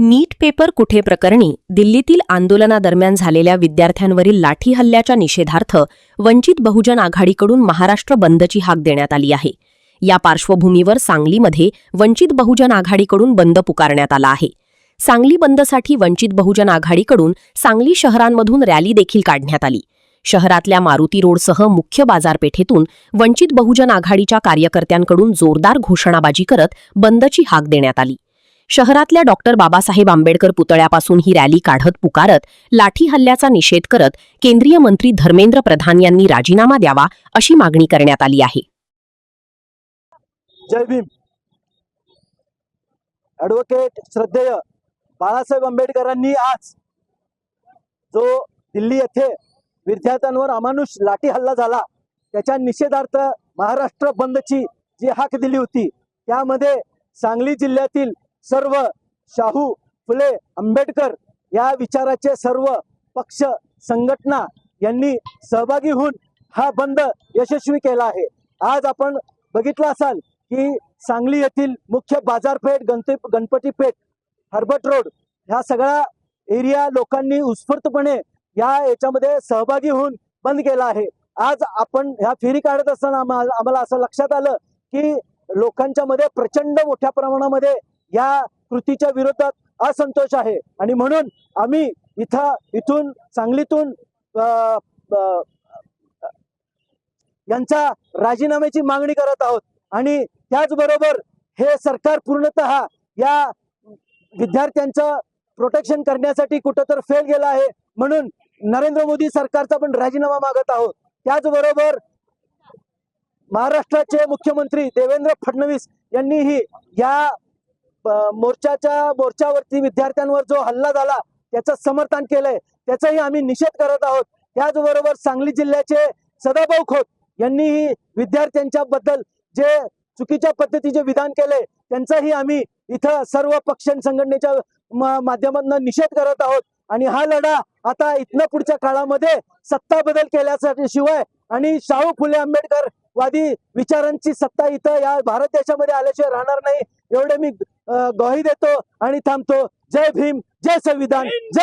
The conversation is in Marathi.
नीट पेपर कुठे प्रकरणी दिल्लीतील आंदोलनादरम्यान झालेल्या विद्यार्थ्यांवरील लाठी हल्ल्याच्या निषेधार्थ वंचित बहुजन आघाडीकडून महाराष्ट्र बंदची हाक देण्यात आली आहे। या पार्श्वभूमीवर सांगलीमध्ये वंचित बहुजन आघाडीकडून बंद पुकारण्यात आला आहे। सांगली बंदसाठी वंचित बहुजन आघाडीकडून सांगली शहरांमधून रॅली देखील काढण्यात आली। शहरातल्या मारुती रोडसह मुख्य बाजारपेठेतून वंचित बहुजन आघाडीच्या कार्यकर्त्यांकडून जोरदार घोषणाबाजी करत बंदची हाक देण्यात आली। शहरातल्या डॉक्टर बाबासाहेब आंबेडकर पुतळ्यापासून ही रॅली काढत पुकारत लाठी हल्ल्याचा निषेध करत केंद्रीय मंत्री धर्मेंद्र प्रधान यांनी राजीनामा द्यावा अशी मागणी करण्यात आली आहे। जय भीम। ॲडव्होकेट श्रद्धेय बाळासाहेब आंबेडकरांनी आज जो दिल्ली येथे विद्यार्थ्यांवर अमानुष लाठी हल्ला झाला त्याच्या निषेधार्थ महाराष्ट्र बंदची जी हाक दिली होती, त्यामध्ये सांगली जिल्ह्यातील सर्व शाहू फुले आंबेडकर या विचाराचे सर्व पक्ष संघटना यांनी सहभागी होऊन हा बंद यशस्वी केला आहे। आज आपण बघितलं असाल की सांगली येथील मुख्य बाजारपेठ, गणपती पेठ, हर्बट रोड ह्या सगळ्या एरिया लोकांनी उत्स्फूर्तपणे याच्यामध्ये सहभागी होऊन बंद केला आहे। आज आपण ह्या फेरी काढत असताना आम्हाला असं लक्षात आलं की लोकांच्या मध्ये प्रचंड मोठ्या प्रमाणामध्ये या कृतीच्या विरोधात असंतोष आहे आणि म्हणून आम्ही इथून सांगलीतून यांचा राजीनाम्याची मागणी करत आहोत आणि त्याचबरोबर हे सरकार पूर्णतः या विद्यार्थ्यांचं प्रोटेक्शन करण्यासाठी कुठंतर फेल गेला आहे, म्हणून नरेंद्र मोदी सरकारचा पण राजीनामा मागत आहोत। त्याचबरोबर महाराष्ट्राचे मुख्यमंत्री देवेंद्र फडणवीस यांनीही या मोर्चावरती विद्यार्थ्यांवर जो हल्ला झाला त्याचं समर्थन केलंय, त्याचाही आम्ही निषेध करत आहोत। त्याचबरोबर सांगली जिल्ह्याचे सदाभाऊ खोत यांनीही विद्यार्थ्यांच्या बद्दल जे चुकीच्या पद्धतीचे विधान केले त्यांचाही आम्ही इथं सर्व पक्ष संघटनेच्या माध्यमातून निषेध करत आहोत आणि हा लढा आता इथनं पुढच्या काळामध्ये सत्ता बदल केल्यासाठी शिवाय आणि शाहू फुले आंबेडकर वादी विचारांची सत्ता इथं या भारत देशामध्ये आल्याशिवाय राहणार नाही, एवढे मी ग्वाही देतो आणि थांबतो। जय भीम, जय संविधान, जय